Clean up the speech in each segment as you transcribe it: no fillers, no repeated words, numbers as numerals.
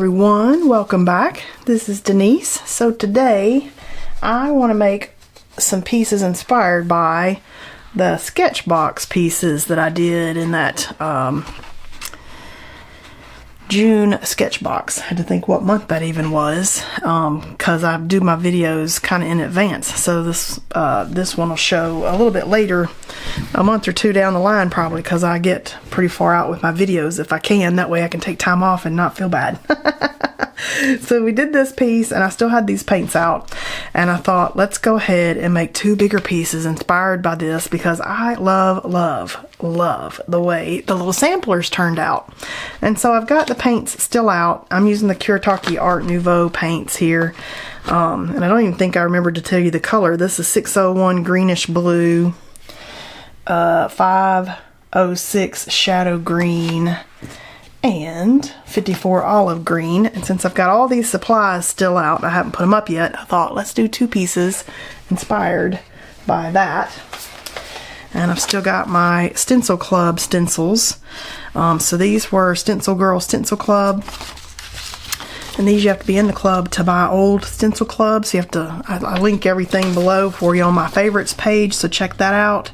everyone, welcome back. This is Denise. So today I want to make some pieces inspired by the Sketchbox pieces that I did in that June Sketchbox. I had to think what month that even was, because I do my videos kind of in advance. So this one will show a little bit later, a month or two down the line probably, because I get pretty far out with my videos if I can. That way I can take time off and not feel bad. So we did this piece and I still had these paints out, and I thought let's go ahead and make two bigger pieces inspired by this, because I love the way the little samplers turned out. And so I've got the paints still out. I'm using the Kuretake Art Nouveau paints here, and I don't even think I remembered to tell you the color. This is 601 greenish blue, 506 shadow green, and 54 olive green. And since I've got all these supplies still out, I haven't put them up yet, I thought let's do two pieces inspired by that. And I've still got my Stencil Club stencils. So these were Stencil Girl Stencil Club. And these you have to be in the club to buy old Stencil Club. So you have to, I link everything below for you on my favorites page, so check that out.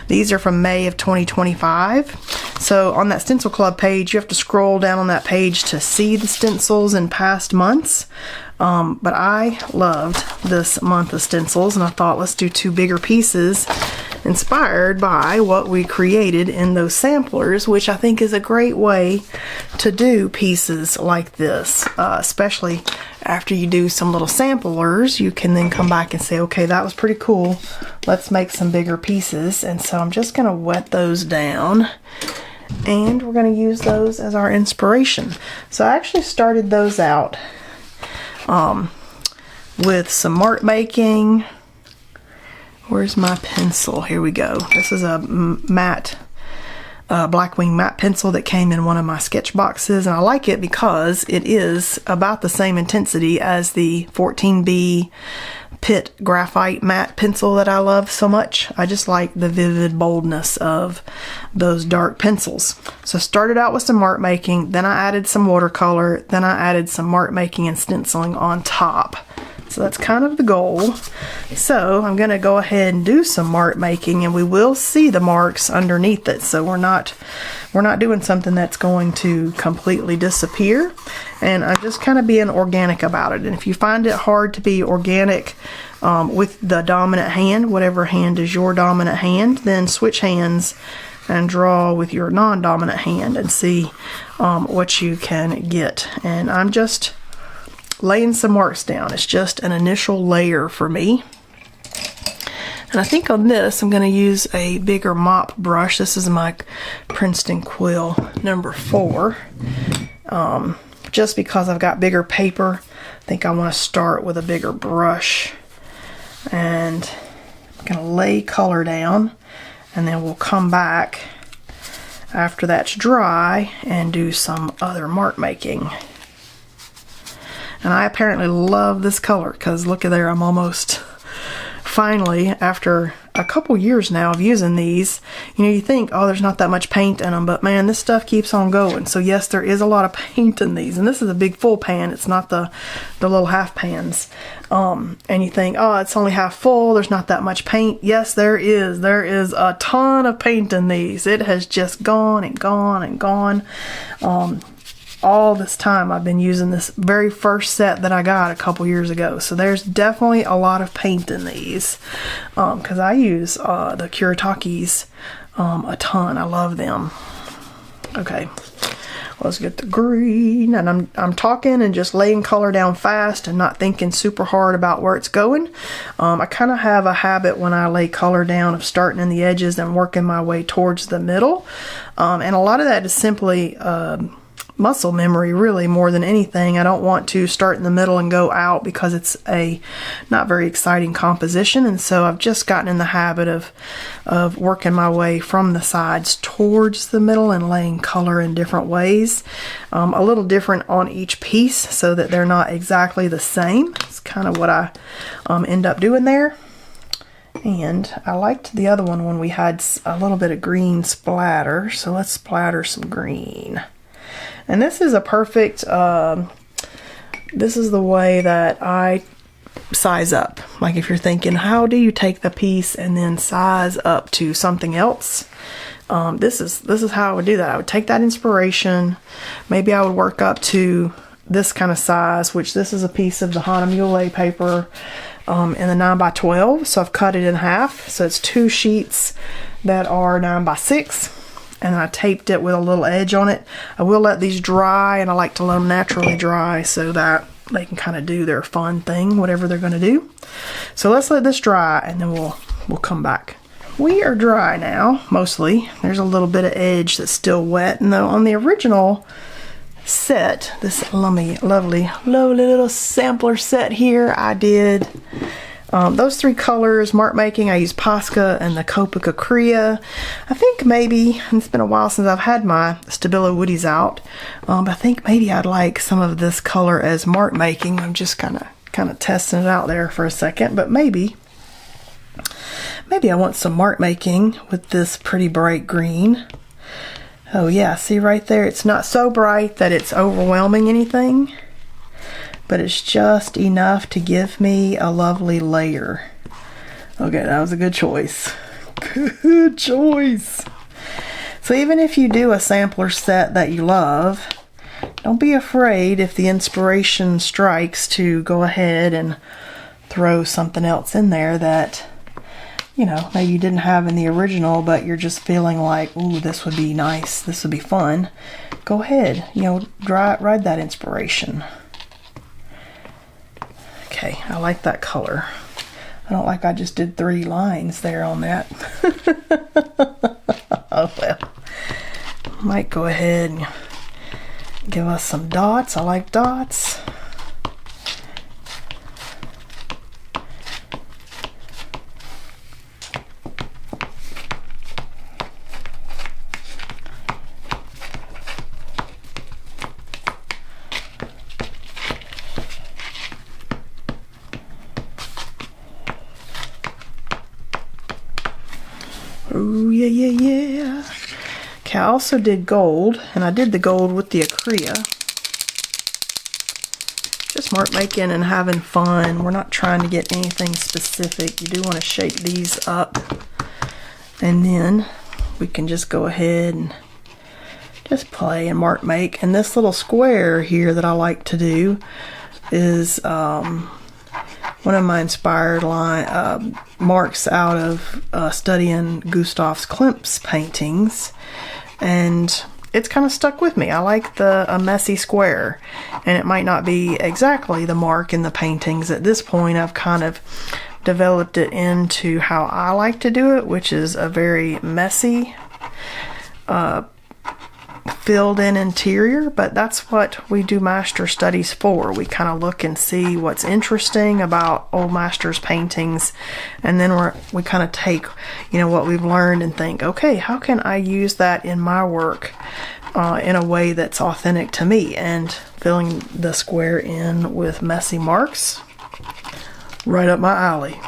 These are from May of 2025. So on that Stencil Club page, you have to scroll down on that page to see the stencils in past months. But I loved this month of stencils, and I thought let's do two bigger pieces inspired by what we created in those samplers, which I think is a great way to do pieces like this, especially after you do some little samplers. You can then come back and say, okay, that was pretty cool, let's make some bigger pieces. And so I'm just going to wet those down, and we're going to use those as our inspiration. So I actually started those out with some mark making. Where's my pencil? Here we go. This is a matte, Blackwing matte pencil that came in one of my sketch boxes, and I like it because it is about the same intensity as the 14B Pitt graphite matte pencil that I love so much. I just like the vivid boldness of those dark pencils. So I started out with some mark making, then I added some watercolor, then I added some mark making and stenciling on top. So that's kind of the goal. So I'm going to go ahead and do some mark making, and we will see the marks underneath it. So we're not doing something that's going to completely disappear. And I'm just kind of being organic about it. And if you find it hard to be organic with the dominant hand, whatever hand is your dominant hand, then switch hands and draw with your non-dominant hand and see what you can get. And I'm just laying some marks down. It's just an initial layer for me. And I think on this I'm going to use a bigger mop brush. This is my Princeton Quill number 4. Just because I've got bigger paper, I think I want to start with a bigger brush. And I'm going to lay color down, and then we'll come back after that's dry and do some other mark making. And I apparently love this color, because look at there, I'm almost finally, after a couple years now of using these, you know, you think, oh, there's not that much paint in them, but man, this stuff keeps on going. So yes, there is a lot of paint in these, and this is a big full pan. It's not the little half pans. And you think, oh, it's only half full, there's not that much paint. Yes, there is. There is a ton of paint in these. It has just gone and gone and gone. All this time I've been using this very first set that I got a couple years ago. So there's definitely a lot of paint in these, because I use the Kuretakes a ton. I love them. Okay, let's get the green. And I'm talking and just laying color down fast and not thinking super hard about where it's going. I kind of have a habit when I lay color down of starting in the edges and working my way towards the middle. And a lot of that is simply muscle memory, really, more than anything. I don't want to start in the middle and go out, because it's a not very exciting composition. And so I've just gotten in the habit of working my way from the sides towards the middle and laying color in different ways, a little different on each piece, so that they're not exactly the same. It's kind of what I end up doing there. And I liked the other one when we had a little bit of green splatter, so let's splatter some green. And this is a perfect this is the way that I size up. Like if you're thinking, how do you take the piece and then size up to something else? This is how I would do that. I would take that inspiration. Maybe I would work up to this kind of size, which this is a piece of the Hana Mule paper in the 9x12. So I've cut it in half. So it's 2 sheets that are 9x6. And I taped it with a little edge on it. I will let these dry, and I like to let them naturally dry so that they can kind of do their fun thing, whatever they're going to do. So let's let this dry, and then we'll come back. We are dry now, mostly. There's a little bit of edge that's still wet. And though on the original set, this lovely little sampler set here, I did those 3 colors, mark making. I used Posca and the Copica Crea. I think maybe, and it's been a while since I've had my Stabilo Woodies out, but I think maybe I'd like some of this color as mark making. I'm just kind of testing it out there for a second, but maybe I want some mark making with this pretty bright green. Oh yeah, see right there, it's not so bright that it's overwhelming anything, but it's just enough to give me a lovely layer. Okay, that was a good choice. Good choice. So even if you do a sampler set that you love, don't be afraid if the inspiration strikes to go ahead and throw something else in there that, you know, maybe you didn't have in the original, but you're just feeling like, ooh, this would be nice, this would be fun. Go ahead, you know, ride that inspiration. Okay, I like that color. I don't like I just did 3 lines there on that. Oh well. Might go ahead and give us some dots. I like dots. Oh yeah. Okay, I also did gold, and I did the gold with the Acrea. Just mark making and having fun. We're not trying to get anything specific. You do want to shape these up, and then we can just go ahead and just play and mark make. And this little square here that I like to do is one of my inspired marks out of studying Gustav Klimt's paintings, and it's kind of stuck with me. I like a messy square, and it might not be exactly the mark in the paintings. At this point, I've kind of developed it into how I like to do it, which is a very messy, filled in interior, but that's what we do master studies for. We kind of look and see what's interesting about old masters paintings, and then we kind of take, you know, what we've learned and think, okay, how can I use that in my work in a way that's authentic to me? And filling the square in with messy marks, right up my alley.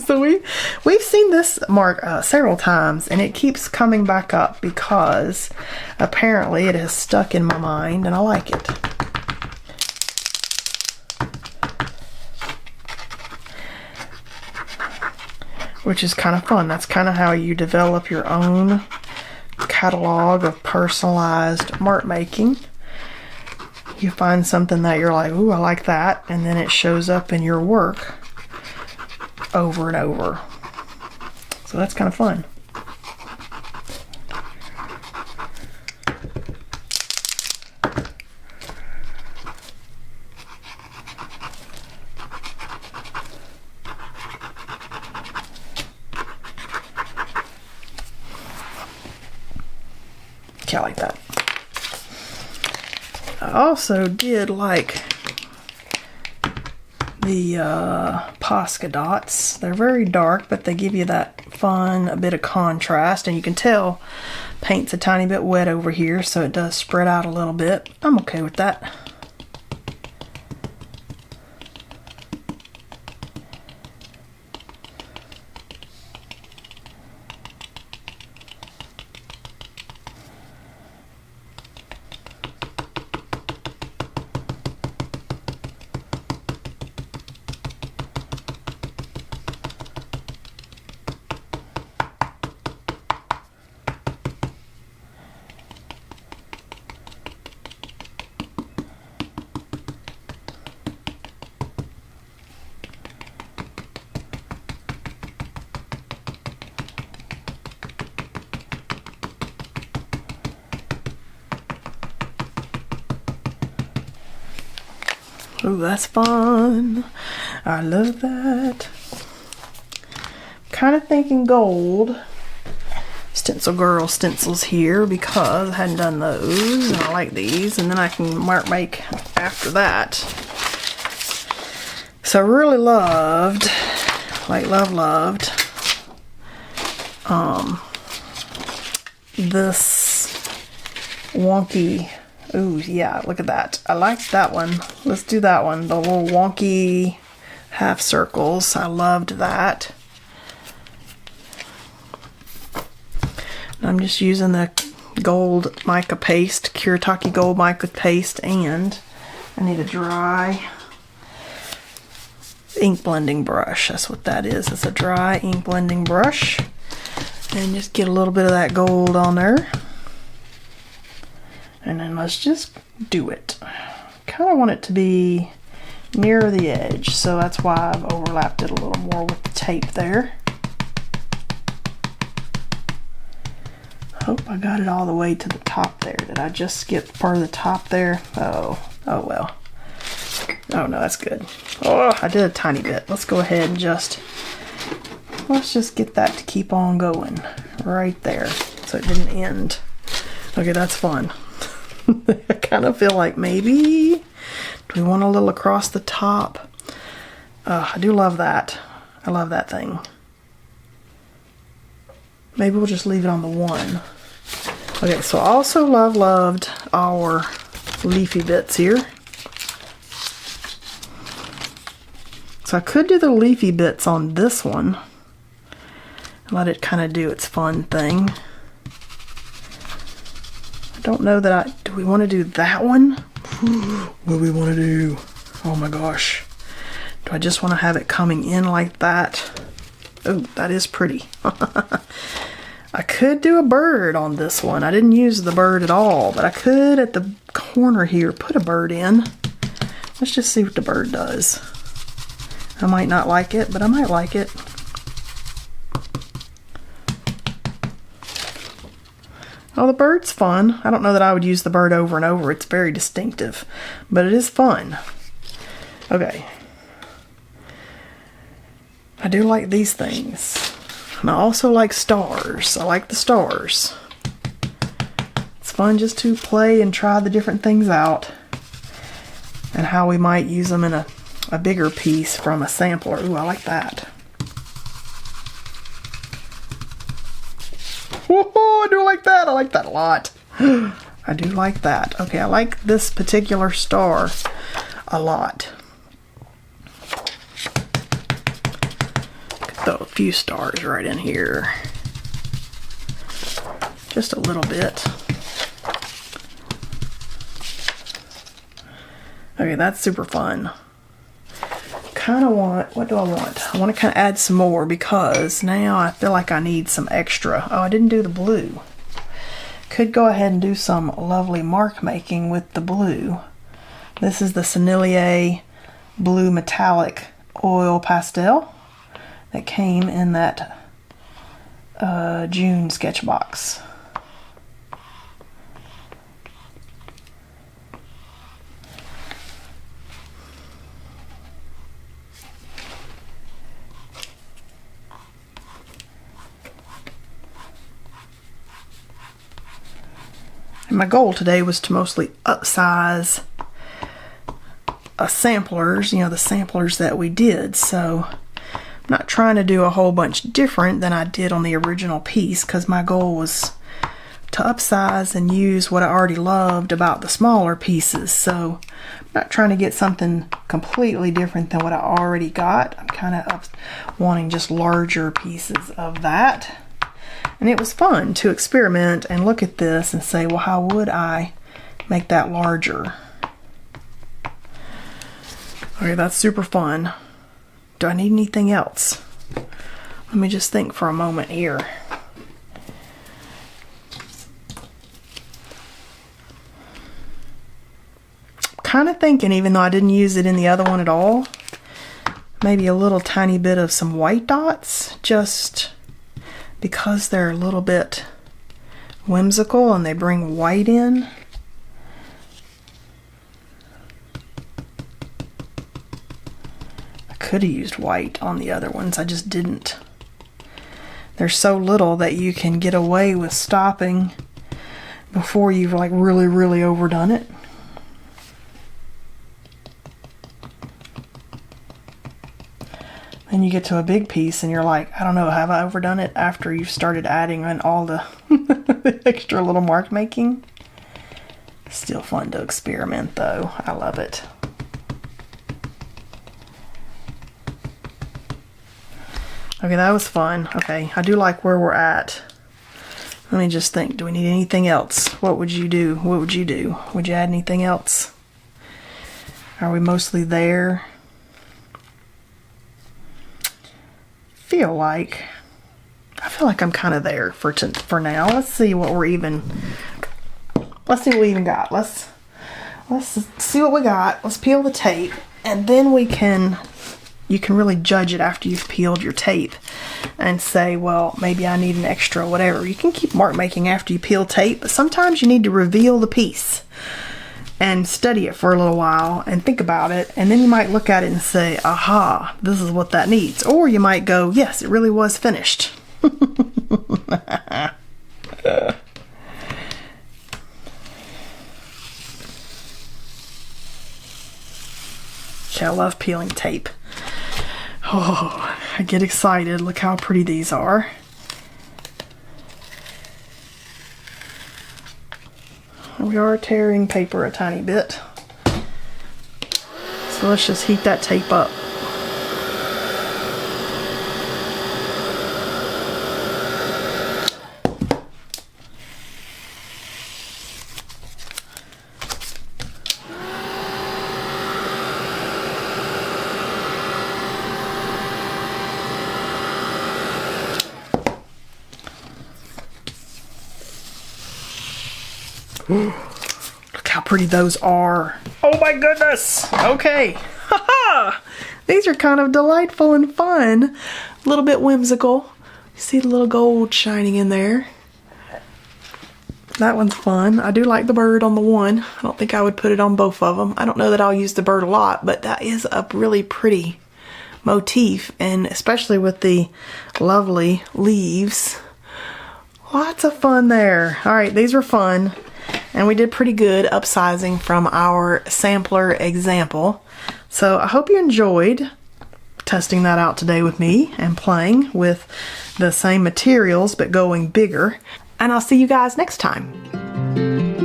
So we've seen this mark several times, and it keeps coming back up because apparently it has stuck in my mind and I like it. Which is kind of fun. That's kind of how you develop your own catalog of personalized mark making. You find something that you're like, ooh, I like that, and then it shows up in your work over and over. So that's kind of fun. Okay, I like that. I also did like the Posca dots. They're very dark, but they give you that fun, a bit of contrast, and you can tell paint's a tiny bit wet over here, so it does spread out a little bit. I'm okay with that. Ooh, that's fun. I love that. Kind of thinking gold. Stencil Girl stencils here because I hadn't done those, and I like these, and then I can mark make after that. So I really loved, loved this wonky. Ooh, yeah, look at that. I like that one. Let's do that one. The little wonky half circles. I loved that. I'm just using the gold mica paste, Kuretake gold mica paste, and I need a dry ink blending brush. That's what that is. It's a dry ink blending brush. And just get a little bit of that gold on there. And then let's just do it. Kind of want it to be near the edge, so that's why I've overlapped it a little more with the tape there. Hope I got it all the way to the top there. Did I just skip part of the top there? Oh well. Oh no, that's good. Oh, I did a tiny bit. Let's go ahead and let's just get that to keep on going right there so it didn't end. Okay, that's fun. I kind of feel like maybe, do we want a little across the top? I do love that. I love that thing. Maybe we'll just leave it on the one. Okay, so I also loved our leafy bits here. So I could do the leafy bits on this one. Let it kind of do its fun thing. I don't know that do we want to do that one? What do we want to do? Oh my gosh. Do I just want to have it coming in like that? Oh, that is pretty. I could do a bird on this one. I didn't use the bird at all, but I could at the corner here put a bird in. Let's just see what the bird does. I might not like it, but I might like it. Oh, the bird's fun. I don't know that I would use the bird over and over. It's very distinctive, but it is fun. Okay. I do like these things. And I also like stars. I like the stars. It's fun just to play and try the different things out and how we might use them in a bigger piece from a sampler. Ooh, I like that. Whoa, I do like that. I like that a lot. I do like that. Okay, I like this particular star a lot. Throw a few stars right in here. Just a little bit. Okay, that's super fun. Kind of want, what do I want? I want to kind of add some more because now I feel like I need some extra. Oh, I didn't do the blue. Could go ahead and do some lovely mark making with the blue. This is the Sennelier Blue Metallic Oil Pastel that came in that June Sketchbox. And my goal today was to mostly upsize samplers, you know, the samplers that we did. So I'm not trying to do a whole bunch different than I did on the original piece because my goal was to upsize and use what I already loved about the smaller pieces. So I'm not trying to get something completely different than what I already got. I'm kind of wanting just larger pieces of that. And it was fun to experiment and look at this and say, well, how would I make that larger? Okay, that's super fun. Do I need anything else? Let me just think for a moment here. Kind of thinking, even though I didn't use it in the other one at all, maybe a little tiny bit of some white dots, just because they're a little bit whimsical and they bring white in. could have used white on the other ones. I just didn't. There's so little that you can get away with stopping before you've like really overdone it. Then you get to a big piece and you're like, I don't know, have I overdone it, after you've started adding in all the the extra little mark making. Still fun to experiment though. I love it. Okay, that was fun. Okay, I do like where we're at. Let me just think, do we need anything else? What would you do? What would you do? Would you add anything else? Are we mostly there? I feel like I'm kind of there for now. Let's see what we're even. Let's see what we even got. Let's see what we got. Let's peel the tape, and then you can really judge it after you've peeled your tape and say, well, maybe I need an extra whatever. You can keep mark making after you peel tape, but sometimes you need to reveal the piece and study it for a little while and think about it, and then you might look at it and say, aha, this is what that needs. Or you might go, yes, it really was finished. I love peeling tape. Oh, I get excited. Look how pretty these are. We are tearing paper a tiny bit. So let's just heat that tape up. Look how pretty those are. Oh my goodness. Okay. Haha. These are kind of delightful and fun. A little bit whimsical. You see the little gold shining in there. That one's fun. I do like the bird on the one. I don't think I would put it on both of them. I don't know that I'll use the bird a lot, but that is a really pretty motif, and especially with the lovely leaves. Lots of fun there. All right, these were fun. And we did pretty good upsizing from our sampler example. So I hope you enjoyed testing that out today with me and playing with the same materials but going bigger. And I'll see you guys next time.